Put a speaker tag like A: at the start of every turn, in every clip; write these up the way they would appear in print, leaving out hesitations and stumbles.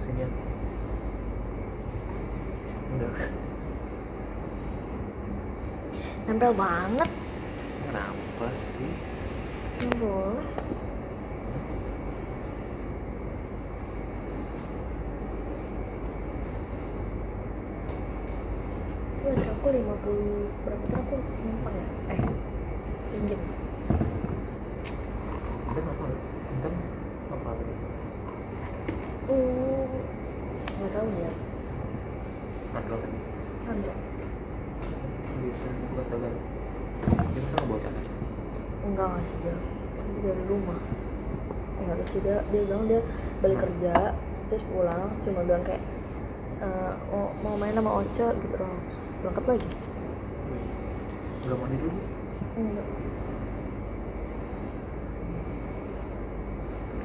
A: sini. Enggak kan?
B: Nempel banget.
A: Kenapa sih?
B: Nggak boleh. Aku 50 berapa tuh aku numpang ya? Pinjem.
A: Intan apa? Intan apa?
B: Nggak tahu ya.
A: Andro tadi.
B: Andro.
A: Biasa bukan dagang. Dia masa nggak bawa cadas?
B: Enggak sih dia. Dia dari rumah. Enggak sih dia bilang dia balik kerja terus pulang cuma bilang kayak mau main sama Ocha gitu dong. Berangkat lagi.
A: Nggak mandi dulu?
B: Enggak.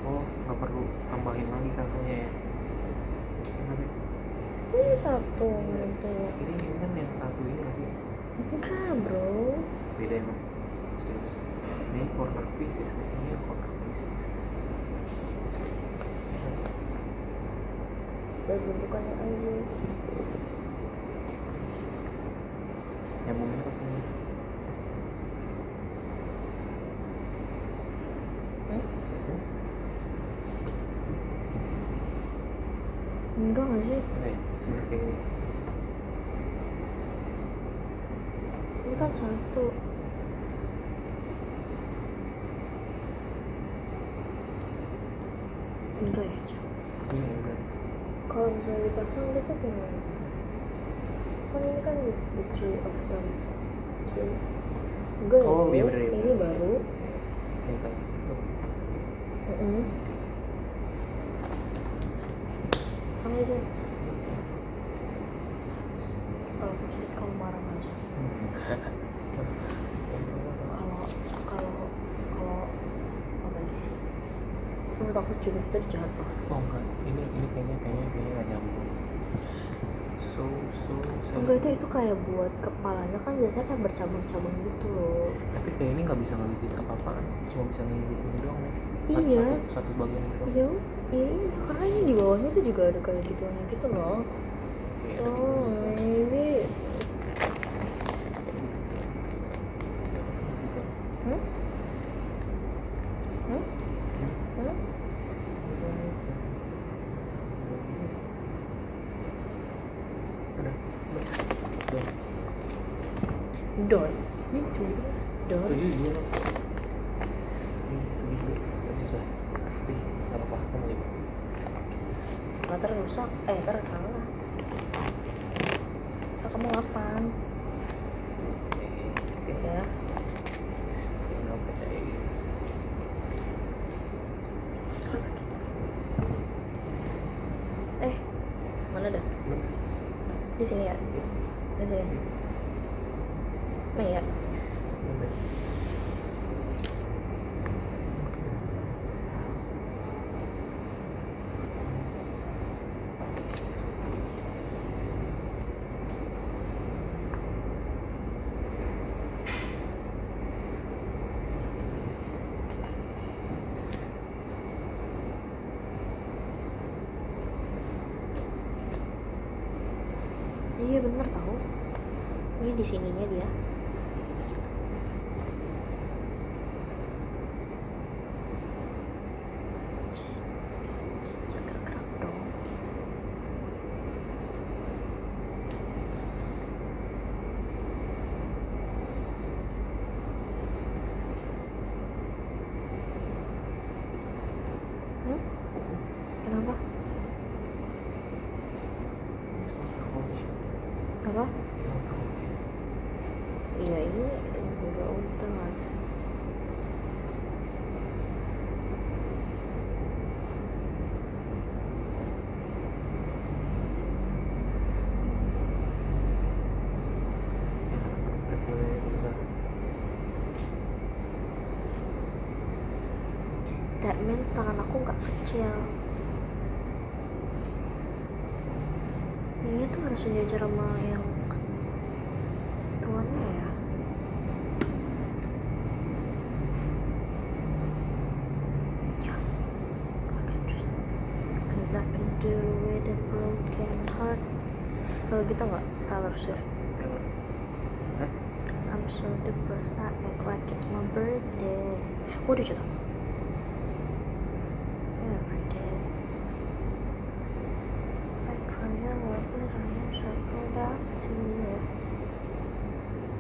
A: Oh, nggak perlu tambahin lagi satunya ya? Kenapa?
B: Ini satu
A: Iya.
B: itu.
A: Ini kan yang satu ini nggak sih?
B: Enggak bro.
A: Beda emang. Serius. Ini corner pieces nih. Ini corner pieces.
B: Dari bentukannya aja.
A: Nyambungnya ke sini.
B: Enggak nggak sih?
A: Enggak ya? Bener kayak gini.
B: Ini kan satu. Enggak ya?
A: Ini enggak.
B: Kalau misalnya dipasang gitu gimana? Kan ini kan the tree of them. Tree. Enggak ya?
A: Oh, iya bener, iya
B: Ini
A: bener.
B: baru.
A: Ini kan.
B: Pasang aja. Kalau aku culik kamu marah aja. Kalau apa lagi sih? Menurut aku culik itu jahat banget.
A: Oh enggak, ini kayaknya nggak nyambung. So.
B: Enggak itu kayak buat kepalanya kan biasanya kayak bercabang-cabang gitu loh.
A: Tapi kayak ini nggak bisa ngegigit apa-apaan, cuma bisa ngegigit ini doang nih.
B: Iya.
A: Satu bagian ini doang.
B: Iya, karena ini di bawahnya tuh juga ada kayak gituannya gitu loh.
A: Kayak
B: So
A: ada gitu.
B: maybe.
A: Gitu.
B: Hmm? Don. Ini cuma don.
A: Setuju juga loh. Ini setuju juga, tapi susah. Tapi nggak apa-apa, kamu coba.
B: Ntar rusak. Ntar salah. Ntar kamu ngapain?
A: Oke.
B: Ya.
A: Kayak nggak percaya gitu.
B: Kan sakit. Mana dah? Di sini ya. Di sini. Ya.
A: Bener.
B: Iya bener tahu. Ini di sininya dia. Jangan gerak-gerak dong. Kenapa? Apa? Iya ini juga udah nggak sih.
A: Kecilnya susah.
B: That means tangan aku nggak kecil. Ini tuh harus sejajar sama yang tuannya ya. Yes, I can things I can do with a broken heart. Kalau gitu nggak Taylor Swift.
A: Hah?
B: I'm so depressed, I act like it's my birthday. Udah jatuh. Every day I cry a lot, but I am so productive.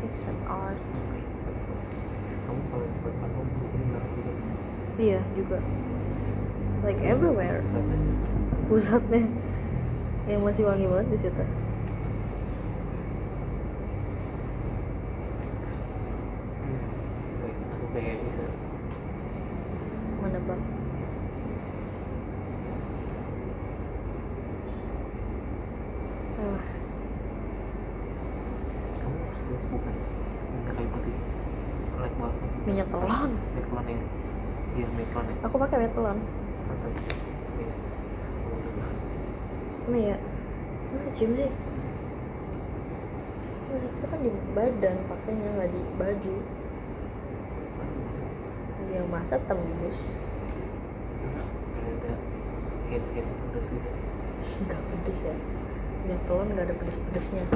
B: It's an art.
A: Kamu kalau buat parfum di sini nggak juga.
B: Iya juga. Like everywhere.
A: Sampai
B: Pusatnya yang masih wangi banget di situ.
A: baik, aku kayak bisa
B: Menebak. Salah.
A: kamu serius bukan minyak kayu putih like balsam gitu.
B: Minyak telon.
A: Meklon ya, iya meklon ya,
B: Aku pakai metelan.
A: atas ya, iya. Oh, udah.
B: Emang ya? Mas kecium sih. Maksud itu kan di badan pakainya, nggak di baju. Yang masa tembus.
A: Kayak ada hit pedas gitu.
B: Nggak pedes ya. Minyak telon nggak ada pedes-pedesnya.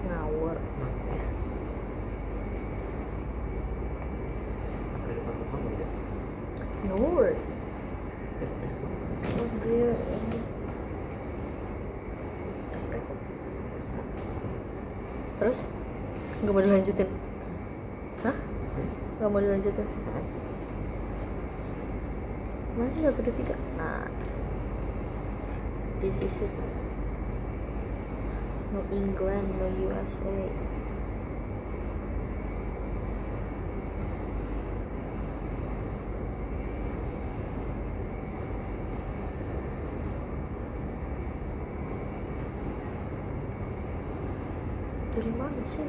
B: Ngawur.
A: Ya. Apa di depan rumah nggak ada?
B: Ngawur.
A: Ya pedas.
B: Oh jeez. Terus? Nggak mau dilanjutin? Hah? Nggak mau dilanjutin?
A: Hah?
B: Masih 1, 2, 3. Nah, this is it. No England, no USA. Dari mana sih?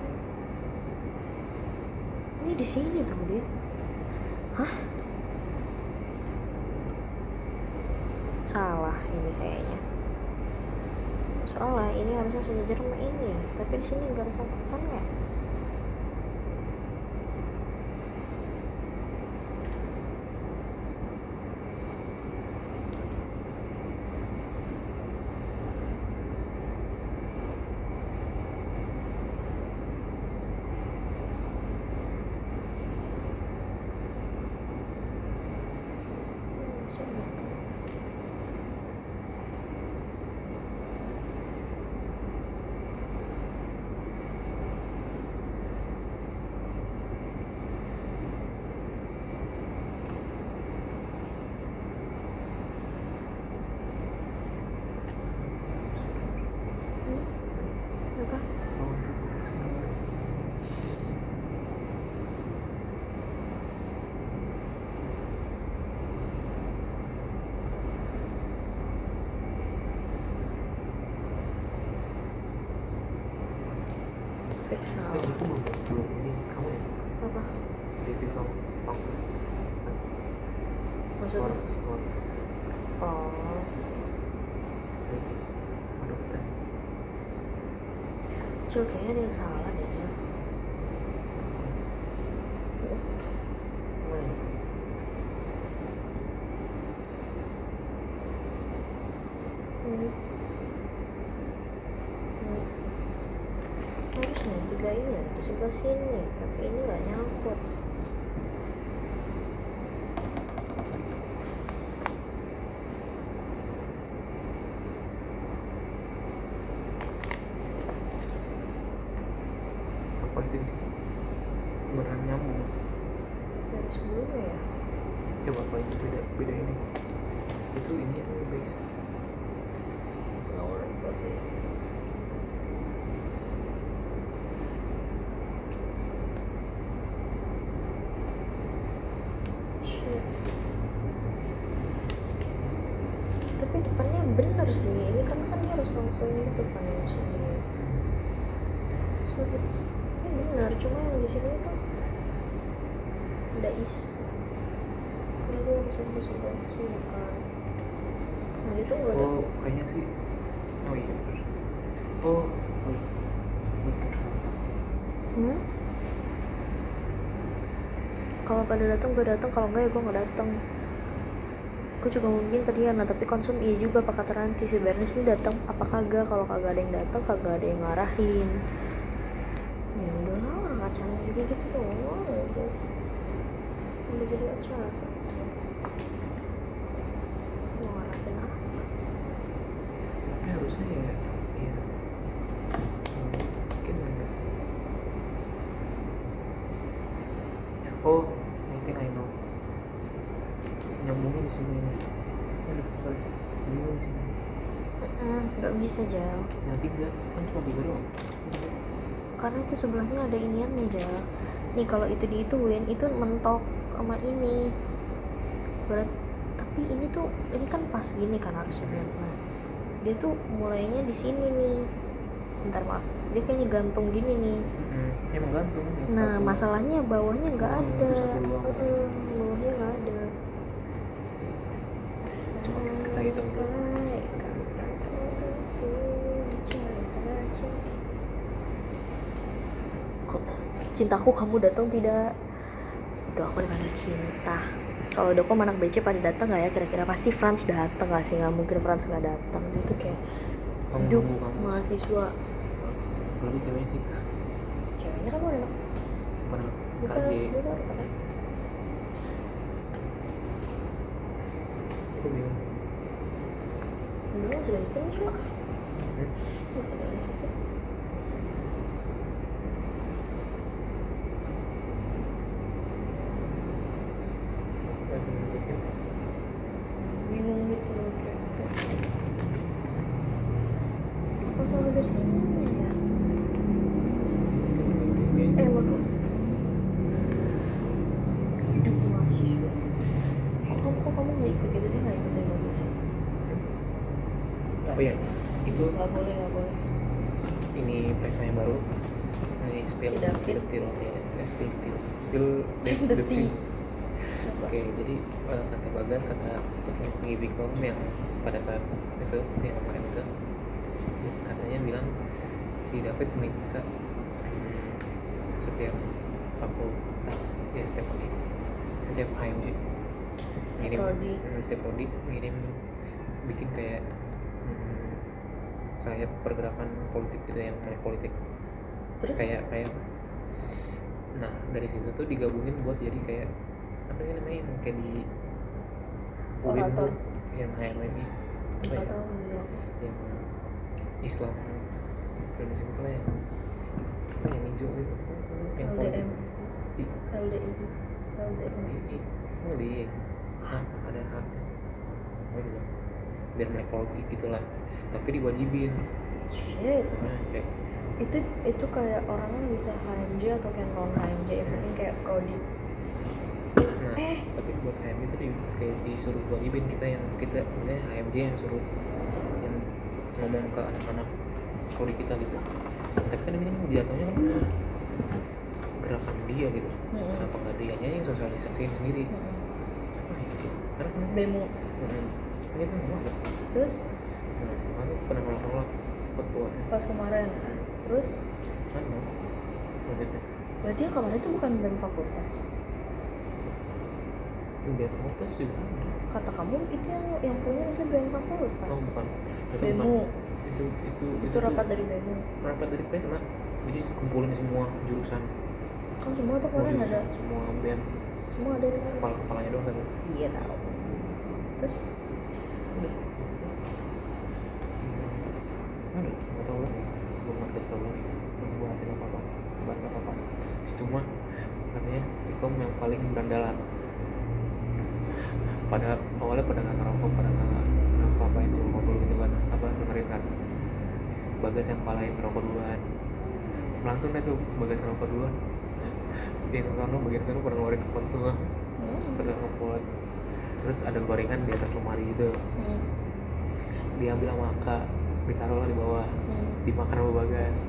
B: Ini di sini tuh dia. Hah? Salah ini kayaknya. Soalnya ini harusnya sejajar sama ini, tapi di sini nggak ada sangkutannya. Apa?
A: Oh,
B: Fix
A: itu
B: salah.
A: belum ini kamu ya?
B: Apa?
A: Review kamu panggung
B: Maksudnya?
A: skor
B: Oh,
A: out of 10.
B: Cil kayaknya ada yang salah deh Cil. Harusnya 3 ini ada di sebelah sini, tapi ini nggak nyangkut.
A: Apa itu bisa beneran nyambung?
B: Dari sebelumnya ya.
A: Coba apa itu beda ini? Itu ini yang base.
B: Flower berarti. Shit. Tapi depannya bener sih, ini kan dia harus langsung gitu kan sini. So ini benar, cuma yang di sini tuh ada is. Kalau dia langsung ke sebelah sini kan. Nah itu nggak ada.
A: Oh, kayaknya sih. Oh iya bener. Oh, oh iya.
B: Kalau pada datang gue datang, kalau enggak ya gue nggak datang. Aku juga mungkin Triana, tapi konsum iya juga apa kata Ranti, si Bernis ini datang apa kagak. Kalau kagak ada yang datang, kagak ada yang ngarahin, ya udahlah, orang acaranya juga gitu doang gitu, udah jadi acara mau ngarahin apa.
A: Tapi harusnya ya mungkin ada. Oh, I think I know. Nyambungnya di sini. Aduh, sorry. Nyambungnya di sini.
B: Nggak bisa Jal,
A: Yang 3 kan cuma 3 doang.
B: karena itu sebelahnya ada iniannya Jal. Nih kalau itu diituin itu mentok sama ini berat, tapi ini tuh ini kan pas gini kan harusnya. Nah, dia tuh mulainya di sini nih, bentar maaf, dia kayaknya gantung gini nih.
A: Emang gantung.
B: Nah masalahnya bawahnya nggak ada.
A: Itu satu doang.
B: Bawahnya nggak ada.
A: Coba kita hitung dulu. Kok
B: Cintaku kamu datang tidak? Itu aku dipanggil cinta. Kalau Doko anak BC pada datang nggak ya? Kira-kira pasti Franz datang nggak sih? Nggak mungkin Franz nggak datang. Itu kayak
A: kamu
B: hidup
A: nunggu kamu?
B: mahasiswa.
A: Apalagi ceweknya gitu.
B: Ceweknya kan udah
A: Mana?
B: bukan
A: KJ.
B: bukan kan?
A: Aku bingung.
B: Dulu sudah ditulis lah. Sudah ditulis. Bingung gitu kayak. Apa selalu dari sini ya? Waduh. Hidup mahasiswa. Kok kamu nggak ikut itu sih, nggak ikut demo sih?
A: Oh ya, itu
B: Nggak boleh.
A: ini plasma yang baru. Ini spill
B: Si David.
A: spill
B: The tea.
A: Oke, jadi kata Bagas, kata pengibikom yang pada saat itu yang kemarin itu katanya bilang si David minta setiap fakultas ya setiap HMJ ngirim
B: Prodi.
A: setiap prodi ngirim bikin kayak sayap pergerakan politik gitu yang kayak politik.
B: Terus?
A: kayak nah dari situ tuh digabungin buat jadi kayak apa sih namanya yang kayak di UIN tuh yang HMMI apa
B: Nggak
A: ya
B: tahu bilang.
A: yang Islam Indonesia itu lah yang apa yang hijau itu yang
B: LDM.
A: di
B: LDM.
A: di ada hak oh gitu biar melek politik gitulah tapi diwajibin.
B: Shit.
A: Nah, kayak
B: Itu kayak orangnya bisa HMJ atau kayak non HMJ, yang penting kayak prodi.
A: nah tapi buat HMJ itu kayak disuruh wajibin kita maksudnya HMJ yang suruh yang ngomong ke anak-anak prodi kita gitu. Tapi kan ini kan jatuhnya kan gerakan dia gitu. Kenapa nggak dianya yang sosialisasiin sendiri? Apa gitu? Karena kan
B: Bemo.
A: ini kan nggak.
B: Terus
A: Aku pernah nolak ketuanya.
B: pas kemarin, terus
A: Mana? Lanjutnya.
B: berarti yang kemarin itu bukan BEM fakultas.
A: Biar fakultas juga ada.
B: Kata kamu itu yang punya mesti BEM fakultas.
A: Oh bukan. Itu
B: Bemo.
A: bukan. Itu
B: Rapat dari Bemo.
A: rapat dari Presma. Jadi kumpulin semua jurusan.
B: Kan semua tuh kemarin ada.
A: Semua BEM.
B: Semua ada itu kan.
A: Kepalanya doang kan.
B: Iya tahu. Terus
A: Udah. Aduh, nggak tahu lagi. Belum ada tahu lagi. Belum bahasin apa-apa. Cuma katanya Ikom yang paling berandalan. Pada awalnya pada nggak ngerokok, pada nggak ngapa-ngapain, cuma ngobrol gitu kan, apa dengerin kan. Bagas yang palain ngerokok duluan. Langsung deh tuh Bagas ngerokok duluan. Bagian sana pada ngeluarin kupon semua. Pada ngepot. Terus ada gorengan di atas lemari gitu. Diambil sama Aka, ditaruh lah di bawah, dimakan sama Bagas.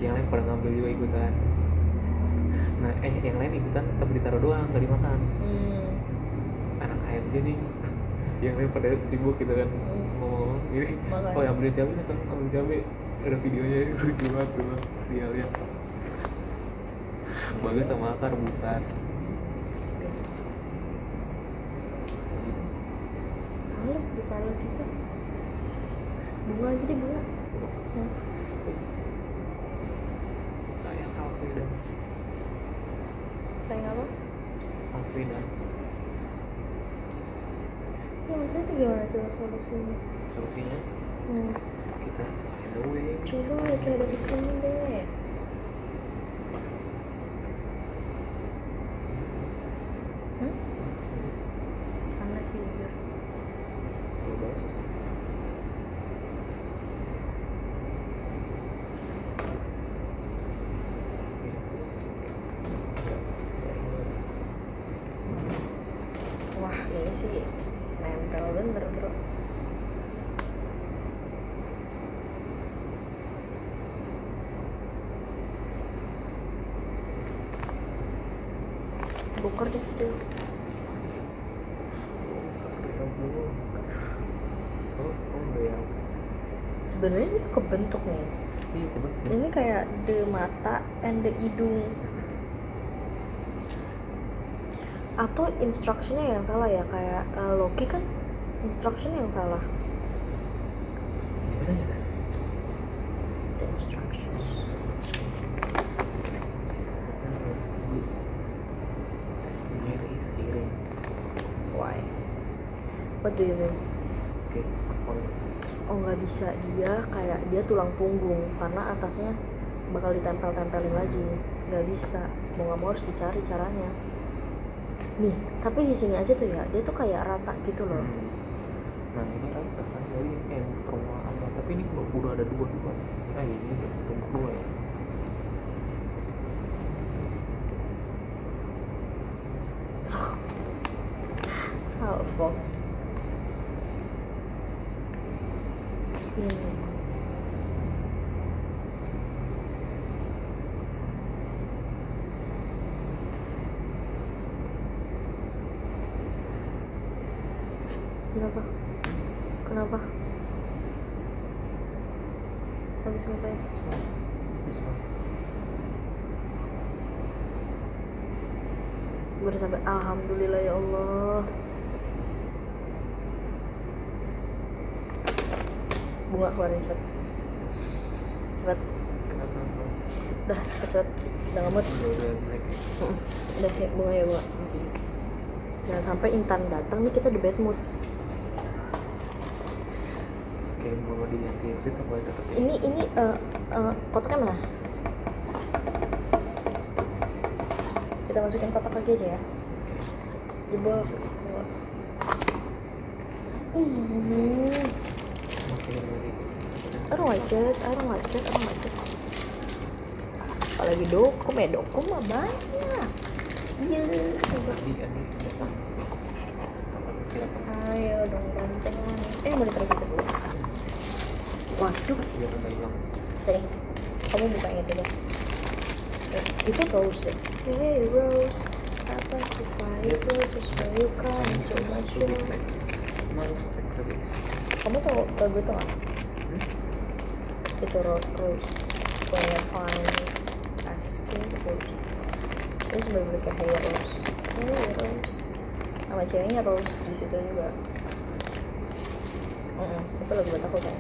A: Yang lain pada ngambil juga ikutan. Nah yang lain ikutan tapi ditaruh doang, nggak dimakan. Anak HMJ nih yang lain pada sibuk gitu kan ngomong gini, oh yang ambil cabai kan ambil cabai, ada videonya lucu banget semua dia lihat. Bagas sama Aka rebutan.
B: males udah salah gitu. Bunga aja deh, bunga. Nah,
A: Saya Alfidan.
B: sayang apa?
A: Alfidan.
B: Ya maksudnya itu gimana coba solusinya?
A: Solusinya kita find a way.
B: Coba ya kayak dari sini deh. Aneh sih jujur.
A: Kalau bahas
B: Wah ini sih nempel bener bro. Bongkar deh kecil.
A: ya.
B: Sebenarnya itu kebentuk nih.
A: Iya, kebetul.
B: Ini kayak the mata and the hidung. Atau instructionnya yang salah ya, kayak Loki kan instructionnya yang salah.
A: Gimana ya?
B: The instructions.
A: Good. Mary is hearing.
B: Why? What do you mean?
A: Oke, apa?
B: Oh nggak bisa, dia kayak dia tulang punggung karena atasnya bakal ditempel-tempelin lagi. Nggak bisa, mau nggak mau harus dicari caranya. Nih, tapi di sini aja tuh ya, dia tuh kayak rata gitu loh.
A: Nah ini rata kan, jadi ini kayak permukaan lah. Tapi ini udah ada dua. Nah ini udah tumpuk dua ya.
B: Salvo. Ini. Kenapa? Habis ngapain?
A: Bisa.
B: Baru sampai alhamdulillah ya Allah. Bunga keluarin cepet.
A: Kenapa?
B: Udah cepet. Udah ngamut.
A: Udah jelek.
B: Udah kayak bunga ya bunga. Jangan sampai Intan datang nih kita di bad mood.
A: Kayak mau diganti episode apa tetap ya?
B: Ini kotaknya mana? Kita masukin kotak lagi aja ya. Jebol.
A: Masukin lagi.
B: I don't like it. Apalagi dokum mah banyak. Iya.
A: Adi.
B: Ayo dong gantengan. Mau diterusin dulu. Waduh.
A: Biar nggak hilang.
B: Sini. Kamu buka yang itu deh. Itu Rose ya? Hey Rose, apa sih roses where you come so much more.
A: Respect to this.
B: Kamu tau lagu itu nggak? Itu Rose when you find asking Rose. Terus bener-bener kayak Hey Rose. Hey Rose. Sama ceweknya Rose di situ juga. Itu lagu buat aku kan.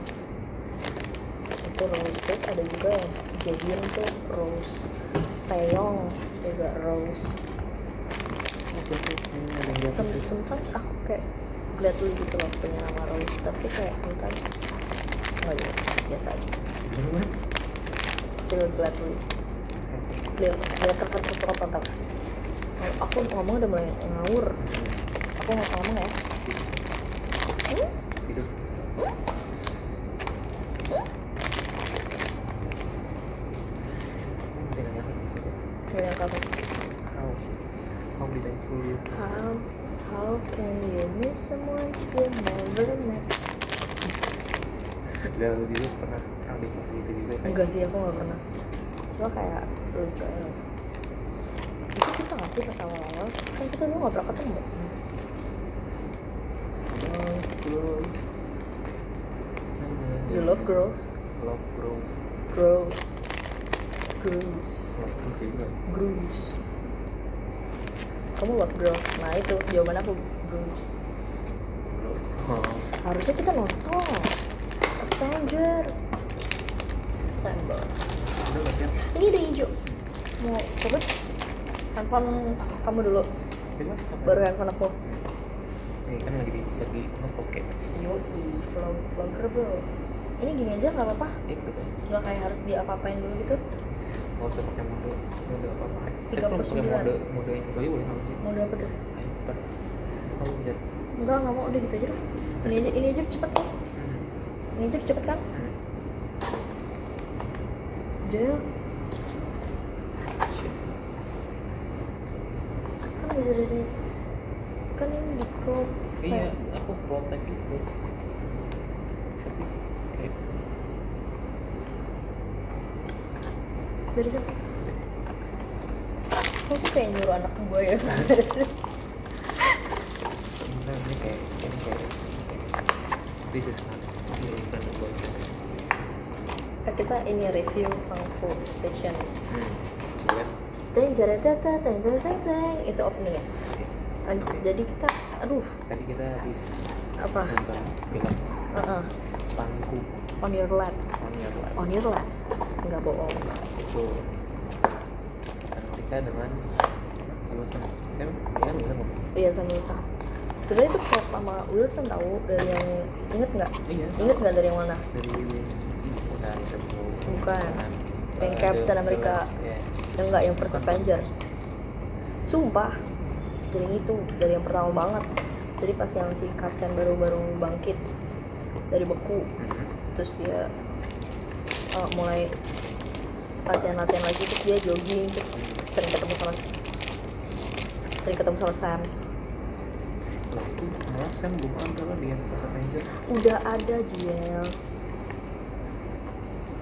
B: Itu Rose. Terus ada juga yang jadian tuh Rose. Taeyong juga Rose. Sometimes aku kayak gladly gitu loh punya nama Rose, tapi kayak sometimes nggak biasa aja. Feel gladly. Biar terpercaya. Aku ngomong udah mulai ngawur. Aku nggak ngomong ya.
A: Tidur.
B: Yang kamu.
A: How did I fool you?
B: How can you miss someone you never met?
A: Dan lu juga pernah di posisi itu juga kan?
B: Enggak sih, aku nggak pernah. Cuma kayak lucu aja. Itu kita nggak sih pas awal-awal? Kan kita dulu nggak pernah ketemu. You love girls?
A: Love grows.
B: Gross.
A: Love grows juga.
B: Gross. Kamu love girls? Nah itu jawaban aku gross.
A: Grows. Oh.
B: Harusnya kita nonton Avenger Assemble.
A: Udah latihan.
B: Ini udah hijau. Mau cabut? Handphone kamu dulu.
A: Bebas.
B: Baru handphone aku.
A: Nih kan lagi nge-vlog kayak.
B: Yoi, vlogger bro. Ini gini aja nggak apa-apa.
A: Iya betul.
B: Nggak kayak harus diapa-apain dulu gitu.
A: Nggak usah pakai mode apa-apa.
B: 39.
A: Kalau pakai mode yang satu aja boleh nggak sih?
B: Mau apa tuh?
A: Ayo, ntar. Kamu bisa.
B: Enggak mau, udah gitu aja dah. Ini aja cepet kan? Ini aja cepet kan? Jel. Kan bisa dari sini. Kan ini di crop.
A: Iya, aku protek itu. Tapi kayak
B: Dari sini. Kok aku kayak nyuruh anak gue ya dari sini.
A: bener ini kayak this is not really fun about it.
B: Kita ini review Kung Fu Session.
A: Kan?
B: Teng jara tata teng teng teng teng itu opening ya. Jadi kita
A: Tadi kita habis
B: Apa?
A: nonton film Pangku
B: on your left.
A: on your life.
B: Enggak bohong.
A: Itu Amerika dengan Wilson kan Wilson ngomong.
B: Iya sama Wilson. Sebenarnya itu klub sama Wilson tahu dari yang inget nggak?
A: Iya.
B: Inget nggak dari yang mana?
A: Dari
B: Bukan. Yang Captain America. Yang enggak yang First Avenger. Sumpah. Dari yang itu, dari yang pertama banget. Jadi pas yang si Captain baru bangkit dari beku, terus dia mulai latihan lagi, terus dia jogging, terus sering ketemu sama Sam.
A: Lah itu malah Sam belum ada lah di yang First Avenger.
B: Udah ada Jiel.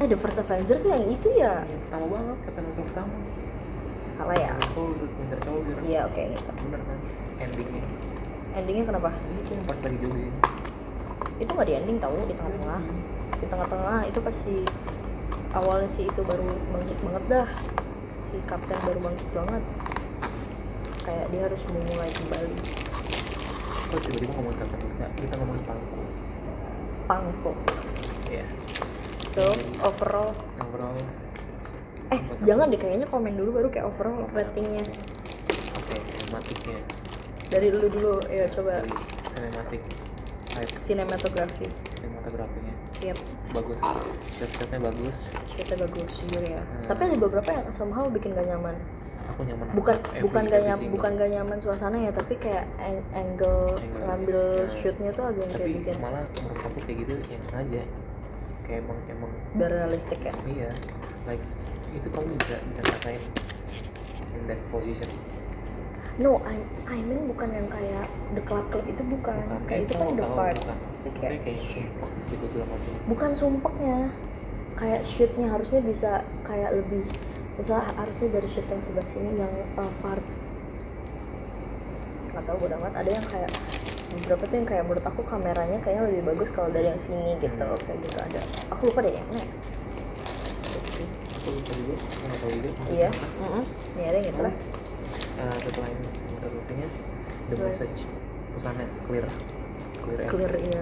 B: The First Avenger tuh yang itu ya?
A: Yang pertama banget, Captain America pertama.
B: Salah ya?
A: Winter Soldier.
B: Iya oke gitu.
A: Bener kan? Endingnya.
B: Endingnya kenapa?
A: Ini tuh yang pas lagi jogging.
B: Itu nggak di ending tahu, di tengah-tengah. Di tengah-tengah itu pasti awalnya sih itu baru bangkit banget dah. Si Kapten baru bangkit banget. Kayak dia harus memulai kembali.
A: Oh tiba-tiba ngomongin Captain America, kita ngomongin Pangku.
B: Iya.
A: Iya.
B: So overall jangan deh, kayaknya komen dulu baru kayak overall ratingnya.
A: Oke, sinematiknya.
B: Dari dulu ya coba.
A: Dari sinematik.
B: Sinematografinya.
A: Yep. Bagus. Shot-shotnya bagus.
B: Shotnya bagus, jujur ya. Tapi ada beberapa yang somehow bikin gak nyaman.
A: Aku nyaman.
B: Bukan gak nyaman suasana ya, tapi kayak angle ngambil shootnya tuh agak kayak
A: tapi
B: bikin.
A: malah menurut aku kayak gitu yang sengaja. Kayak emang
B: Biar realistik ya.
A: Iya. Like itu kamu bisa rasain in that position.
B: No, I mean bukan yang kayak the club itu bukan. Kayak itu kan the part.
A: Tapi kayak sumpah gitu segala macam.
B: Bukan sumpahnya. Kayak shootnya harusnya bisa kayak lebih. Misal harusnya dari shoot yang sebelah sini yang part. Nggak tahu bodo amat. Ada yang kayak beberapa tuh yang kayak menurut aku kameranya kayaknya lebih bagus kalau dari yang sini gitu. Kayak gitu ada. Aku lupa deh yang mana.
A: Aku lupa juga, nggak tahu juga.
B: Iya. Ya ada yang gitu lah.
A: Setelah ini cinematography-nya the message pesannya clear
B: iya.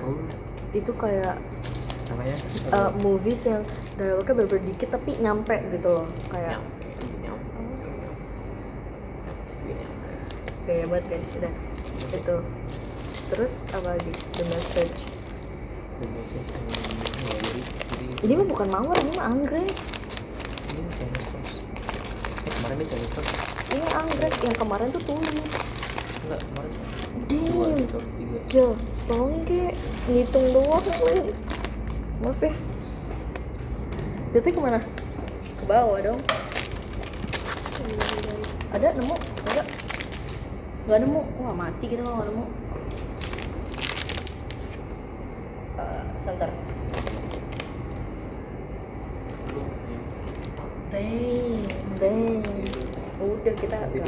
B: Itu kayak
A: namanya
B: movies yang dialognya bener-bener dikit tapi nyampe gitu loh, kayak
A: nyampe.
B: gaya banget guys. Udah itu. Terus apa lagi? The message
A: jadi
B: ini mah bukan mawar, ini mah anggrek.
A: ini Chinese sauce. Kemarin ini Chinese sauce.
B: Ini anggrek, yang kemarin tuh tulis.
A: Enggak, kemarin
B: Damn,
A: 3.
B: Jo, tolongin kek, ngitung doang. Maaf ya. Itu kemana? Ke bawah dong. Ada nemu? Ada? Nggak nemu? Wah mati kita kalau nggak nemu. Center. Dang. Udah kita
A: Nanti.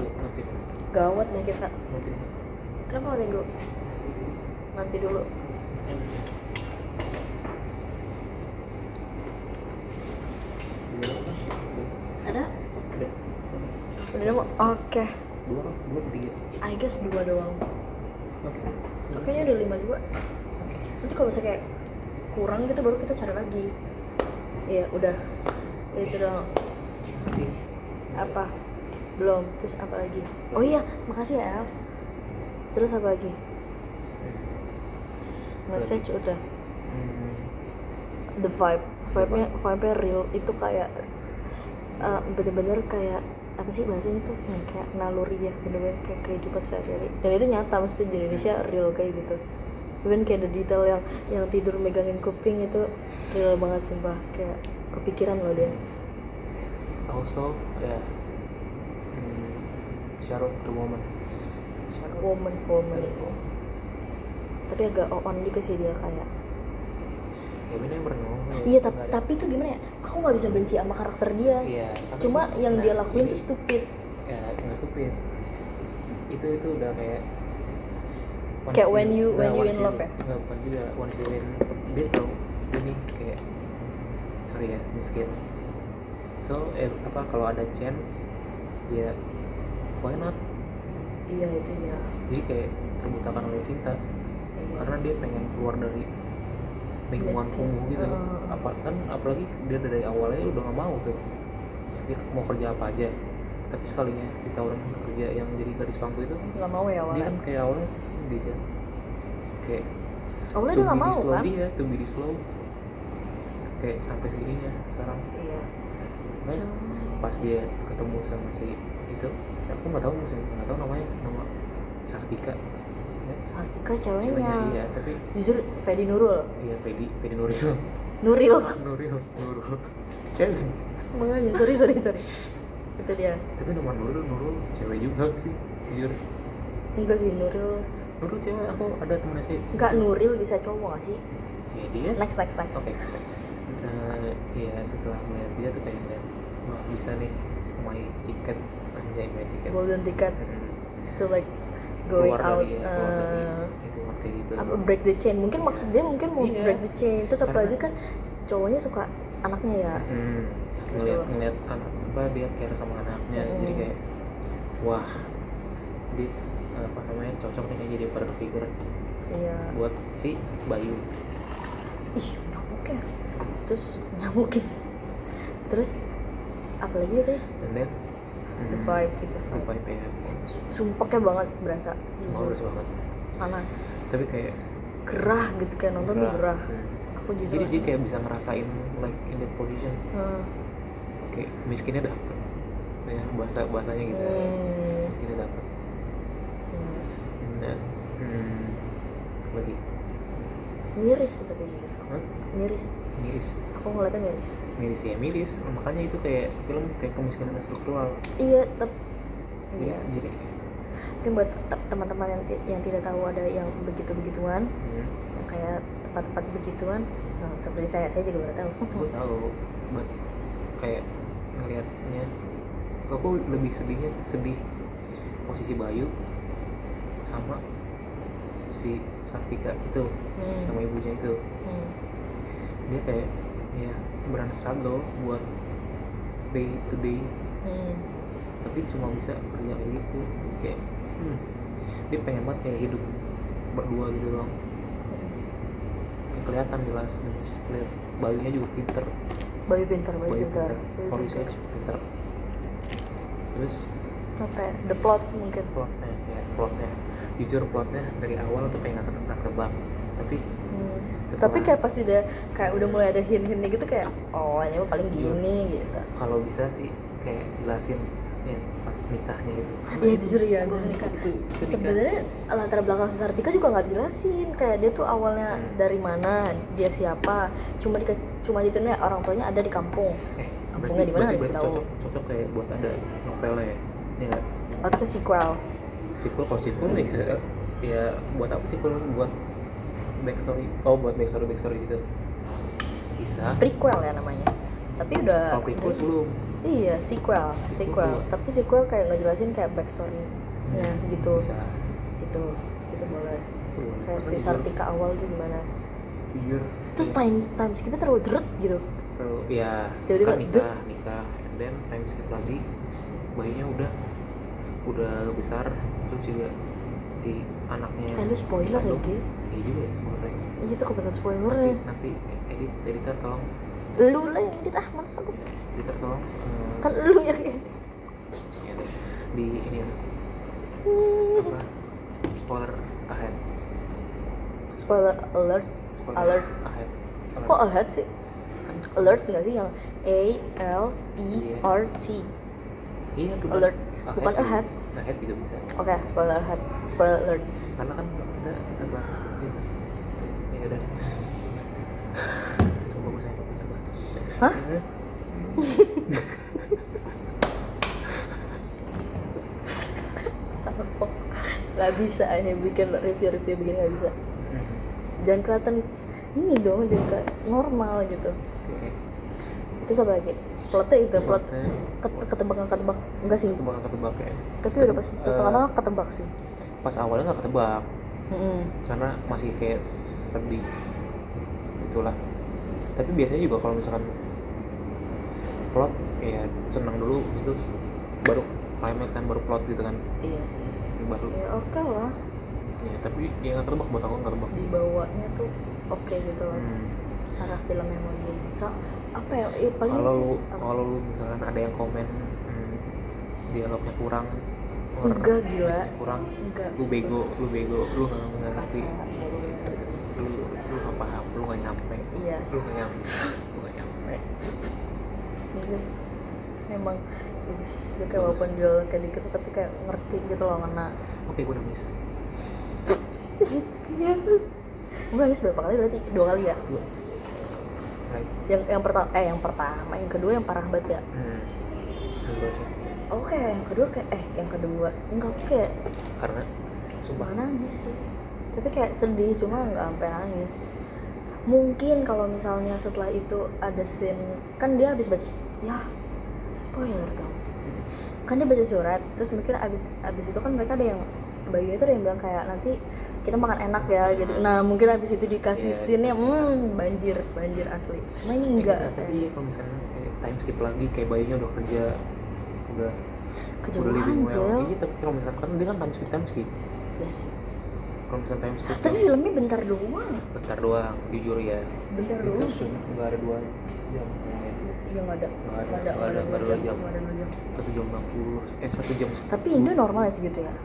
B: gawat nih kita. Kenapa nanti dulu? Nanti dulu. Ada? Udah nemu? Oke.
A: 2 3.
B: I guess 2 doang.
A: Oke.
B: Kayaknya udah 5 juga.
A: Oke.
B: nanti kalau misalnya kayak kurang gitu baru kita cari lagi. Iya udah itu dong.
A: Kasih
B: Apa belum, terus apa lagi? Oh iya makasih ya El. Terus apa lagi? Message udah. The vibe-nya real itu kayak bener-bener kayak apa sih bahasanya tuh yang kayak naluri ya, bener-bener kayak kehidupan sehari-hari, dan itu nyata mesti di Indonesia real kayak gitu. Even kayak ada detail yang tidur megangin kuping itu real banget sumpah, kayak kepikiran loh dia.
A: Also ya shout out to woman.
B: Woman tapi agak on juga sih dia kayak.
A: Ya we never know.
B: Iya tapi itu gimana ya, aku nggak bisa benci sama karakter dia.
A: Iya,
B: cuma yang dia lakuin
A: ini,
B: tuh stupid.
A: Ya nggak stupid, itu udah kayak
B: when you in love ya.
A: Nggak, bukan juga once you in, dia tahu ini kayak sorry ya miskin, so kalau ada chance ya why not.
B: Iya itu ya,
A: jadi kayak terbutakan oleh cinta.
B: iya.
A: Karena dia pengen keluar dari lingkungan kumuh gitu. Apalagi dia dari awalnya udah nggak mau tuh, dia mau kerja apa aja, tapi sekalinya ditawarin kerja yang jadi gadis pangku itu
B: nggak mau ya awalnya.
A: Dia kan kayak awalnya sedih kan, kayak
B: awalnya dia nggak mau kan.
A: Iya, to be slow kayak sampai segininya sekarang.
B: Iya.
A: Terus pas dia ketemu sama si itu, aku nggak tahu nama Sartika.
B: Sartika ceweknya.
A: Iya, tapi
B: jujur Fedi Nurul.
A: Iya, Fedi Nuril.
B: Nuril.
A: Cewek.
B: Makanya sorry. Itu dia.
A: Tapi nama Nurul cewek juga sih, jujur.
B: Enggak sih Nuril
A: cewek, aku ada temen SD.
B: Enggak, Nuril bisa cowok gak sih?
A: Ya dia.
B: Next.
A: Oke. Ya setelah melihat dia tuh kayak ngeliat, wah bisa nih my ticket, anjay my ticket.
B: Golden ticket to like going
A: keluar
B: out.
A: Dari itu kayak gitu.
B: Apa break the chain? Mungkin maksud dia mau
A: Iya.
B: break the chain. Terus apalagi kan cowoknya suka anaknya ya.
A: Ngeliat anak dia care sama anaknya, jadi kayak wah cocok nih kayak jadi father figure.
B: Iya.
A: Buat si Bayu.
B: Ih nyamuk ya. Terus nyamukin. Terus apa lagi sih?
A: And then
B: The vibe itu.
A: The vibe ya.
B: Sumpahnya banget berasa.
A: Berasa banget.
B: Panas.
A: Tapi kayak
B: gerah gitu, kayak nonton tuh gerah. Aku jujur.
A: Jadi dia kayak bisa ngerasain like in that position. Kayak miskinnya dapet. Ya bahasanya gitu. Miskinnya dapet. Dan lagi
B: miris tapi. Miris. Aku ngeliatnya miris.
A: Makanya itu kayak film kayak kemiskinan struktural.
B: Iya, iya.
A: Jadi
B: mungkin buat teman-teman yang tidak tahu ada yang begituan, yang kayak tempat-tempat begituan, seperti saya juga baru tahu.
A: Aku tahu, buat kayak ngelihatnya, aku lebih sedih posisi Bayu sama si Sartika itu, sama ibunya itu. Dia kayak ya beran struggle buat day to day, tapi cuma bisa kerja kayak gitu, kayak dia pengen banget kayak hidup berdua gitu doang. Kelihatan jelas, lihat Bayunya juga pinter. Bayu pinter. For research pinter. Terus
B: apa ya? The plot mungkin.
A: Plotnya jujur plotnya dari awal tuh kayak nggak ketebak,
B: tapi kayak pas udah mulai ada hint-hintnya gitu, kayak oh ini mah paling gini gitu.
A: Kalau bisa sih kayak jelasin ya pas nikahnya itu.
B: Iya jujur nikah. Sebenarnya latar belakang Sartika juga nggak dijelasin, kayak dia tuh awalnya dari mana, dia siapa, cuma ditulisnya orang tuanya ada di kampung. Kampungnya di mana nggak dikasih tahu.
A: Cocok kayak buat ada novelnya ya nggak?
B: Atau ke sequel
A: kalau sequel nih ya buat apa sih, kalau buat backstory gitu bisa.
B: Prequel ya namanya, tapi udah.
A: Kalau prequel sebelum.
B: Iya sequel. Tapi sequel kayak nggak jelasin kayak backstory-nya gitu.
A: Bisa.
B: Itu boleh. Si Sartika awal tuh gimana?
A: Jujur.
B: Terus time skipnya terlalu deret gitu.
A: Terus ya
B: tiba-tiba
A: kan nikah, and then time skip lagi, bayinya udah besar, terus juga si anaknya.
B: Lu spoiler ya Gi?
A: Iya juga ya spoiler.
B: Itu kebetulan spoilernya.
A: Nanti editor tolong.
B: Lu lah yang edit, mana sanggup.
A: Editor tolong.
B: Kan lu yang edit.
A: Ya, di ini ya. Apa? Spoiler ahead.
B: Spoiler alert.
A: Spoiler
B: Alert.
A: ahead.
B: Kok ahead sih?
A: Kan
B: Alert nggak sih yang ALERT?
A: Iya tuh.
B: Alert. Bukan ahead.
A: Ahead juga bisa.
B: Oke, spoiler ahead. Spoiler alert.
A: Karena kan kita setelah gitu. Ya udah. Sumpah gue sayang pacar gue.
B: Hah? Sama Pok. Gak bisa ini bikin review begini, gak bisa. Jangan kelihatan ini dong, jangan kayak normal gitu.
A: Oke.
B: Itu apa lagi? Plotnya itu, plot ketebak enggak sih?
A: Ketebak ya.
B: Tapi udah pasti tengah-tengah ketebak sih.
A: Pas awalnya nggak ketebak
B: Mm-mm.
A: karena masih kayak sedih itulah. Tapi biasanya juga kalau misalkan plot ya senang dulu, habis itu baru climax kan, baru plot gitu kan,
B: Iya sih.
A: baru
B: Ya oke lah,
A: ya. Tapi ya nggak ketebak, buat aku nggak ketebak.
B: dibawanya tuh oke gitu loh. Cara filmnya mau so, apa ya? Paling
A: Kalau
B: sih,
A: lu
B: apa?
A: kalau lu misalkan ada yang komen dialognya kurang,
B: Enggak, gila.
A: message-nya kurang,
B: Enggak.
A: lu bego, lu nggak ngerti,
B: Kasar.
A: lu nggak paham, lu nggak nyampe,
B: Iya.
A: lu nggak nyampe.
B: Gitu. Memang dia kayak
A: Bagus.
B: walaupun jual kayak dikit tapi kayak ngerti gitu loh ngena.
A: Oke, gue nangis.
B: Iya. Gue nangis berapa kali berarti? 2 kali ya?
A: Dua. Right.
B: Yang pertama, yang kedua yang parah banget ya.
A: Dua sih.
B: Oke, yang kedua kayak yang kedua enggak kayak
A: Karena sumpah
B: nggak nangis sih, tapi kayak sedih, cuma nggak sampai nangis. Mungkin kalau misalnya setelah itu ada scene, kan dia habis baca, ya spoiler dong, kan dia baca surat terus mikir abis itu kan mereka ada yang bayi itu ada yang bilang kayak nanti kita makan enak ya gitu. Nah mungkin abis itu dikasih
A: Iya,
B: scene-nya
A: dikasih.
B: banjir asli. Cuma ini enggak,
A: tapi kalau misalkan kayak time skip lagi, kayak bayinya udah kerja, udah
B: kejauhan
A: living well.
B: Jel.
A: Iya, tapi kalau misalkan kan dia kan time skip.
B: Ya sih.
A: Kalau misalkan time skip
B: Tapi
A: tuh
B: filmnya bentar doang.
A: bentar doang, jujur ya.
B: Bentar
A: Itu
B: doang.
A: nggak ada 2 jam kayaknya.
B: Iya nggak ada.
A: Nggak ada 2 jam.
B: Nggak ada 2 jam.
A: 1 jam 60, 1 jam 10.
B: Tapi Indo normal ya segitu ya.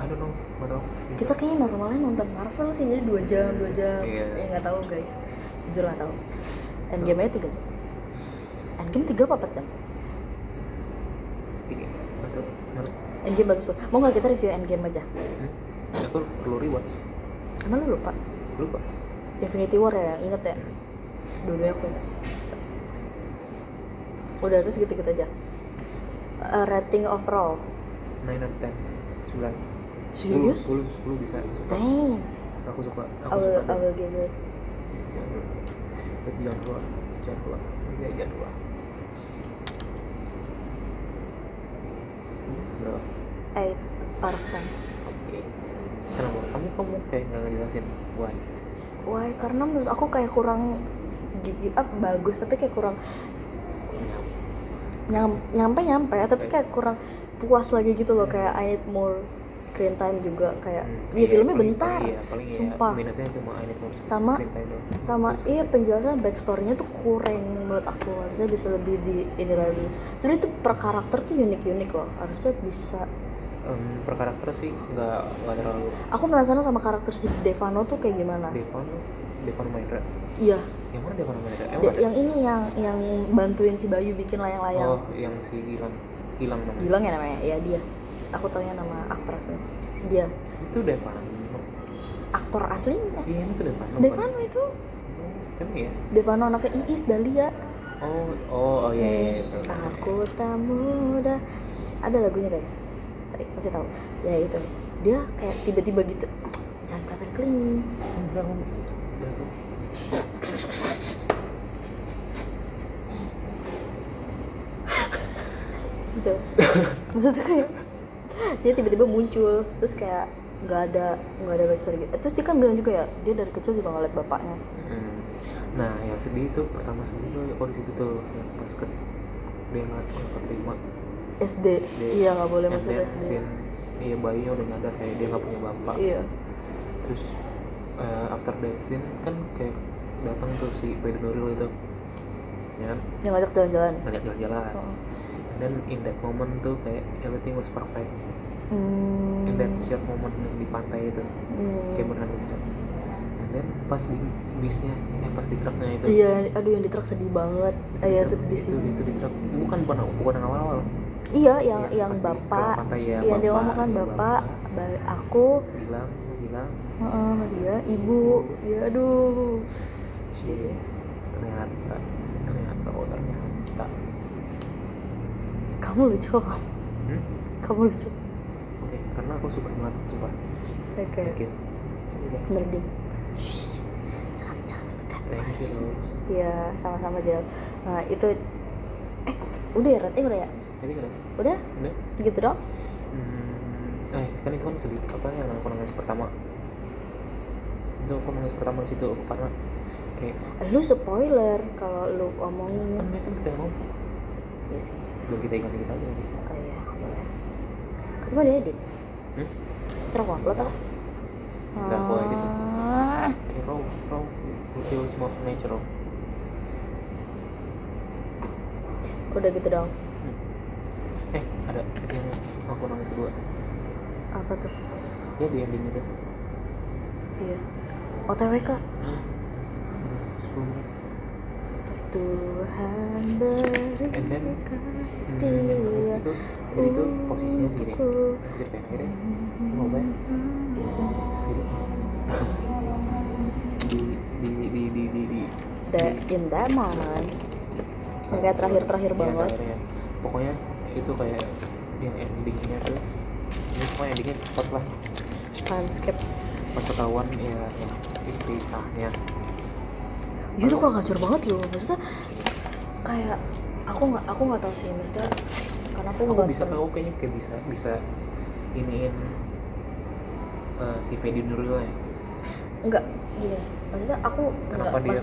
A: I don't know, nggak tahu.
B: Kita kayaknya normalnya nonton Marvel sih jadi 2 jam.
A: Iya.
B: Ya nggak tahu guys. Jujur nggak tahu. Endgame-nya 3 jam. Endgame 3 apa 4 jam?
A: Ini nggak tahu.
B: Endgame bagus banget. Mau nggak kita review Endgame aja?
A: Aku perlu rewatch.
B: Emang lu lupa?
A: Lupa.
B: Infinity War ya, inget ya? Dua-duanya aku inget. Udah terus gitu-gitu aja. Rating overall
A: 9 out of 10. 9.
B: Serius?
A: 10 bisa. Suka.
B: Dang.
A: Aku suka.
B: I will give it
A: Jangan keluar. Ya, jangan keluar. Berapa?
B: 8 out of 10.
A: Oke. Kenapa? Kamu kayak nggak ngejelasin why?
B: Why? Karena menurut aku kayak kurang bagus tapi kayak kurang nyampe tapi kayak kurang puas lagi gitu loh. Kayak I need more screen time juga kayak filmnya bentar.
A: Paling
B: sumpah.
A: Minusnya cuma I need more
B: Sama-
A: screen time doang.
B: Sama
A: Terus
B: penjelasan backstory-nya tuh kurang menurut aku. Harusnya bisa lebih di ini lagi. Sebenarnya tuh per karakter tuh unik loh. Harusnya bisa.
A: per karakter sih nggak terlalu.
B: Aku penasaran sama karakter si Devano tuh kayak gimana.
A: Devon Maindra.
B: Iya.
A: Yang mana Devon Maindra? Emang ada?
B: Yang ini yang bantuin si Bayu bikin layang-layang.
A: Oh, yang si Gilang namanya.
B: Gilang ya namanya? Ya dia. Aku taunya nama aktrisnya. Dia.
A: Itu Devon.
B: Aktor aslinya.
A: Iya, itu Devon.
B: Devano itu.
A: Emang ya?
B: Devano anaknya Iis Dahlia.
A: Oh iya.
B: Aku tak muda. Ada lagunya guys. Tadi pasti tahu. Ya itu. Dia kayak tiba-tiba gitu. Jangan kelihatan clean.
A: Enggak, jatuh.
B: Gitu. Maksudnya kayak dia tiba-tiba muncul terus kayak nggak ada backstory gitu. Terus dia kan bilang juga ya dia dari kecil juga ngeliat bapaknya.
A: Nah, yang sedih itu pertama sedih tuh di situ tuh yang pas dia nggak keterima
B: SD. Iya nggak boleh masuk SD.
A: Iya, bayinya udah nyadar kayak dia nggak punya bapak.
B: Iya.
A: Terus after that scene kan kayak datang tuh si Fedi Nuril itu, ya kan,
B: Yang ngajak jalan-jalan.
A: ngajak jalan-jalan.
B: Oh.
A: Dan in that moment tuh kayak everything was perfect. In that short moment yang di pantai itu kayak beneran bisa. And then pas di bisnya, pas di truknya itu.
B: Iya, aduh yang di truk sedih banget. Iya, terus di sini.
A: Itu di truk. Itu bukan yang awal-awal.
B: Iya, yang
A: pas di setelah
B: bapak.
A: pantai ya.
B: Iya, dia ngomong kan
A: iya,
B: bapak, aku,
A: Mas Gilang.
B: Mas Ida, ibu. Ya aduh.
A: Shit. Ternyata.
B: Kamu lucu. Kamu lucu.
A: Oke, karena aku suka banget, sumpah.
B: Oke.
A: Thank you.
B: Bener diem. Shh, jangan sebut that.
A: Thank you, Rose.
B: Iya, sama-sama Jel. Nah itu, udah ya rating udah ya?
A: Jadi kan?
B: Udah? Gitu dong?
A: Kan itu kan sedih. Apa yang aku nangis pertama? Itu aku nangis pertama di situ karena kayak.
B: Lu spoiler kalau lu omongin.
A: Kan kita yang ngomong.
B: Iya sih.
A: Belum kita ingat aja lagi.
B: Oh iya, boleh. Ketemu dia edit. Terus aku upload tau?
A: Enggak, aku edit. Kayak raw. It feels more natural.
B: Udah gitu dong.
A: Ada yang aku nangis kedua.
B: Apa tuh?
A: Ya di ending itu.
B: Iya. OTWK.
A: 10 menit.
B: Tuhan berikan
A: And then yang nangis itu, jadi itu posisinya gini. Jadi kayak gini. Mau apa ya? Jadi
B: in that moment yang kayak terakhir banget.
A: Terakhirnya. Pokoknya itu kayak yang endingnya tuh, ini semua endingnya cepat lah.
B: Timeskip.
A: Pas ketahuan ya yang istri sahnya.
B: Iya tuh kok ngacur banget loh, maksudnya kayak aku nggak tahu sih, maksudnya karena aku nggak
A: bisa kayaknya kayak bisa iniin si Fedi Nuril ya.
B: Enggak, gini, maksudnya aku
A: Kenapa dia?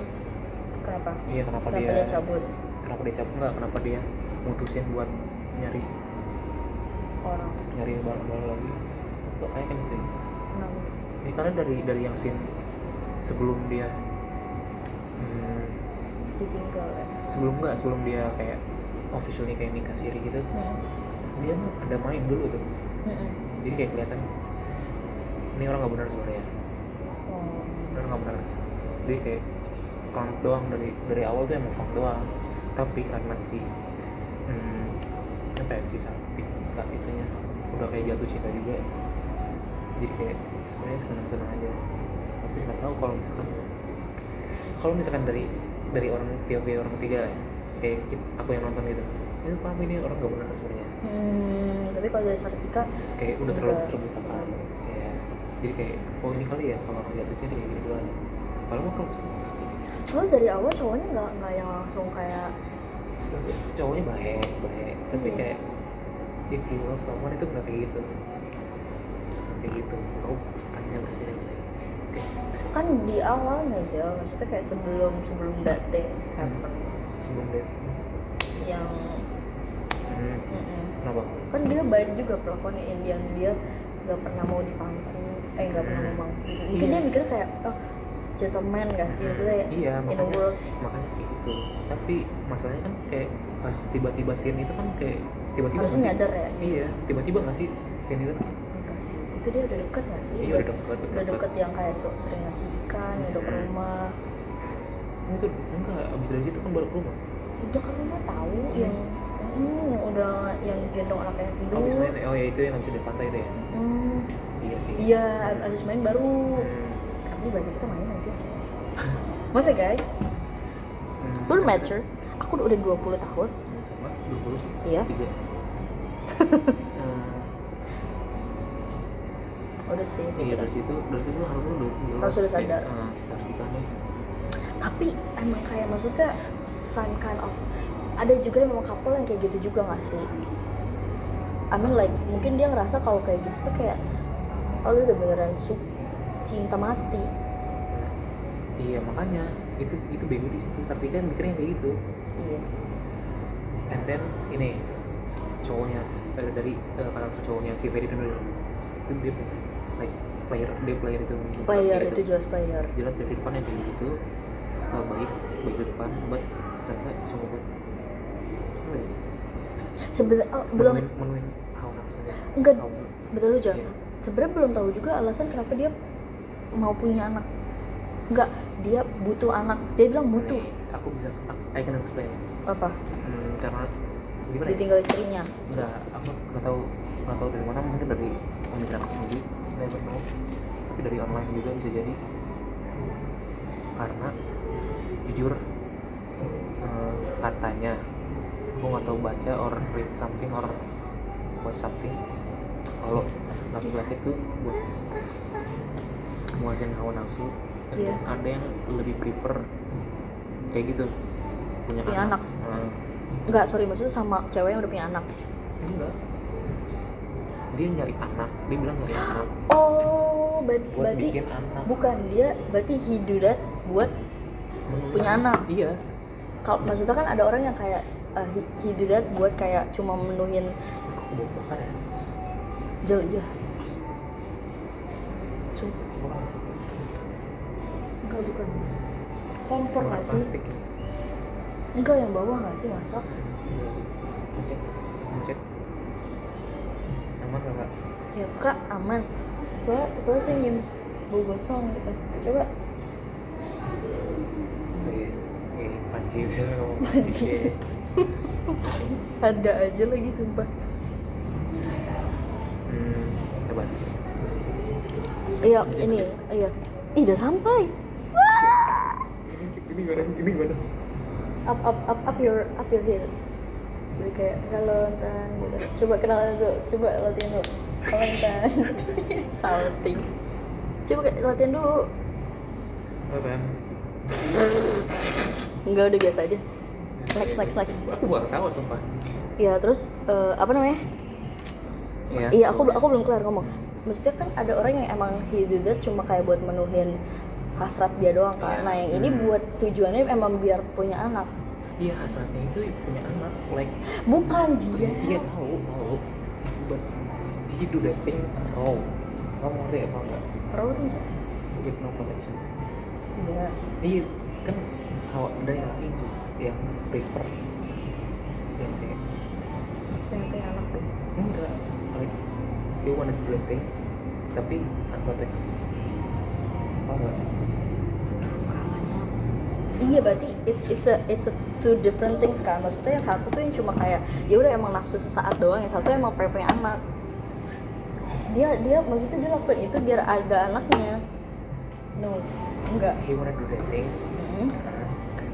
B: Kenapa?
A: Iya,
B: Kenapa dia cabut?
A: Kenapa dia cabut? Enggak, kenapa dia mutusin buat nyari barang-barang lagi? Kok kayak kan sih?
B: Kenapa?
A: Ya karena dari yang scene sebelum dia
B: Ditinggal ya?
A: Sebelum dia kayak officially kayak nikah siri gitu, dia ada main dulu tuh. Jadi kayak kelihatan ini orang nggak benar sebenarnya. Orang nggak benar. Dia kayak front doang dari awal tuh emang front doang. Tapi karena si si Sapi nggak itunya udah kayak jatuh cinta juga. Jadi kayak sebenarnya senang-senang aja. Tapi nggak tahu kalau misalkan dari orang POV orang ketiga kayak aku yang nonton gitu, itu paham ini orang nggak benar sebenarnya.
B: Tapi kalau dari Sartika
A: kayak udah terlalu terbuka kan ya. Jadi kayak ini kali ya kalau orang jatuh cinta kayak gini doang. Kalau mau
B: soalnya dari awal cowoknya nggak yang langsung kayak
A: cowoknya baik tapi kayak if you love someone itu nggak kayak gitu. Aneh masih
B: kan di awalnya aja, maksudnya kayak sebelum that things happen.
A: Sebelum date
B: Yang
A: kenapa?
B: Kan dia baik juga pelakuannya, Indian, dia nggak pernah mau dipangku, nggak pernah mau mangku gitu. Mungkin dia mikir kayak gentleman gak sih, maksudnya
A: Iya,
B: in the world.
A: makanya kayak gitu. Tapi masalahnya kan kayak pas tiba-tiba scene itu kan kayak tiba-tiba
B: harusnya nyadar ya.
A: Iya, tiba-tiba nggak sih scene itu?
B: Enggak sih, itu dia udah deket gak sih?
A: Iya, udah deket
B: yang kayak sering ngasih ikan, udah ke rumah.
A: Itu enggak, abis dari situ kan baru ke rumah.
B: Udah ke rumah tahu yang udah yang gendong anaknya tidur.
A: Abis main, ya itu yang abis di pantai deh ya. Iya sih.
B: Iya, abis main baru. Tapi bahasa kita main aja. Maaf ya guys. Lu mature. Aku udah 20 tahun.
A: Sama 20.
B: Iya.
A: 3.
B: Udah sih.
A: Iya, dari situ harus
B: sudah sadar.
A: Sartikannya.
B: Tapi emang kayak maksudnya some kind of, ada juga yang memang couple yang kayak gitu juga nggak sih? I mean like mungkin dia ngerasa kalau kayak gitu tuh kayak lu udah beneran cinta mati.
A: Iya, makanya itu bego di situ. Sartika mikirnya kayak gitu.
B: Iya sih.
A: And then ini cowoknya dari karakter cowoknya si Fedi Nuril itu dia like player itu
B: player
A: kayak
B: itu jelas player.
A: jelas dari depannya kayak gitu, baik di depan, but ternyata cuma buat apa ya,
B: Sebenarnya belum
A: menuin hawa nafsunya.
B: enggak
A: Nafsu.
B: betul aja.
A: Iya.
B: Sebenarnya belum tahu juga alasan kenapa dia mau punya anak. Enggak, dia butuh anak. Dia bilang butuh.
A: Aku bisa, I can explain.
B: Apa?
A: Karena gimana ya?
B: Ditinggal istrinya.
A: Enggak, aku nggak tahu dari mana, mungkin dari pemikiran aku sendiri, never know, tapi dari online juga bisa jadi. Karena jujur, katanya aku nggak tahu baca or read something or watch something, kalau laki-laki tuh buat muasin hawa nafsu, dan
B: Iya.
A: ada yang lebih prefer kayak gitu, punya
B: Punya anak. Enggak, sorry, maksudnya sama cewek yang udah punya anak.
A: Enggak, dia nyari anak, dia bilang nyari anak
B: Oh,
A: buat
B: berarti
A: bikin anak.
B: bukan dia, berarti he do that buat
A: Menuin
B: punya anak.
A: Iya.
B: Kalau maksudnya kan ada orang yang kayak he do that buat kayak cuma menuhin
A: Kok kebongkar ya?
B: jel iya. Enggak, bukan. Kompor nggak sih?
A: Plastik ya?
B: Enggak, yang bawah nggak sih masak?
A: Iya. Ngecek. Aman nggak kak?
B: Ya kak aman. Soalnya saya nyium bau gosong gitu. Coba.
A: Iya. Panci udah ngomong
B: Panci.
A: panci.
B: Ada aja lagi sumpah.
A: Coba.
B: Iya ini, iya. Ih, udah sampai.
A: Ini gimana?
B: Up your hair. Jadi kayak Valentine gitu. Coba kenalan dulu, coba latihan dulu. Valentine. Salting. Coba latihan dulu.
A: Apa?
B: Enggak, udah biasa aja. Next.
A: Aku baru tahu sumpah.
B: Ya terus apa namanya?
A: Iya.
B: Iya, aku belum kelar ngomong. Maksudnya kan ada orang yang emang he do that cuma kayak buat menuhin hasrat dia doang kan.
A: Iya.
B: Nah yang ini buat tujuannya emang biar punya anak.
A: Iya, hasratnya itu punya anak, like.
B: Bukan Jia.
A: Iya tahu. But he do that thing raw. Kamu ngerti apa enggak?
B: Raw tuh maksudnya?
A: With no connection.
B: Iya.
A: Iya, kan ada yang lain sih yang prefer yang kayak
B: Pengen punya anak tuh.
A: enggak, like you wanna do that thing tapi unprotected. Apa enggak?
B: Iya, berarti it's a two different things kan. Maksudnya yang satu tuh yang cuma kayak ya udah emang nafsu sesaat doang, yang satu emang pengen punya anak. Dia maksudnya dia lakukan itu biar ada anaknya. No, enggak.
A: He wanna do that thing,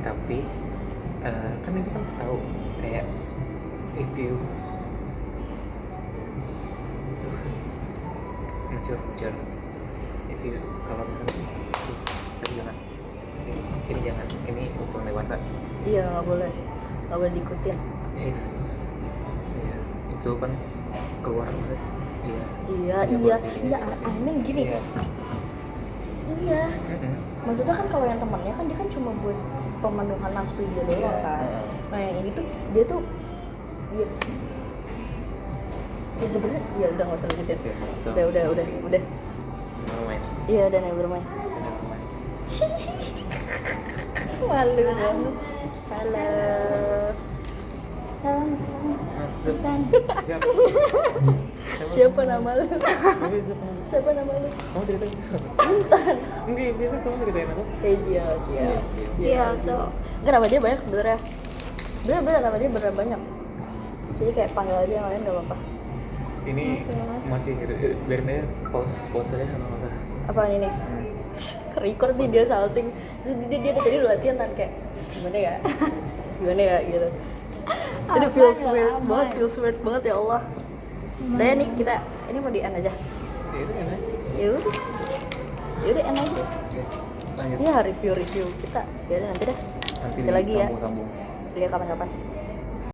A: tapi kan itu kan tahu kayak if you mature if you kalau misalnya tapi jangan ini jangan, ini hukum dewasa.
B: Iya, nggak boleh diikutin.
A: If ya, itu kan keluar
B: Iya, aneh gini. Iya. Maksudnya kan kalau yang temannya kan dia kan cuma buat pemenuhan nafsu dia doang kan. Nah yang ini tuh dia tuh dia ya sebenarnya ya udah nggak usah lanjutin. Udah.
A: Main.
B: Iya, udah never mind. Malu banget. Halo. Salam. Siapa nama lu? Siapa nama lu?
A: Kamu ceritain.
B: Intan.
A: Enggak, biasa kamu ceritain aku.
B: Cia.
C: Iya tuh.
B: Enggak, nama dia banyak sebenarnya. Bener nama dia beneran banyak. Jadi kayak panggil aja yang lain nggak apa-apa.
A: Ini masih gitu. Biarin aja pause aja apa?
B: Apaan ini? Record nih dia salting. Terus dia tadi latihan kan kayak gimana ya gitu. Itu feels weird banget ya Allah. Udah nih kita ini mau di end aja.
A: Ya itu kan.
B: Ya udah end aja.
A: Yes. Lanjut.
B: Ya review kita. Ya udah nanti dah.
A: Nanti
B: Sekali lagi ya.
A: sambung.
B: Lihat kapan-kapan.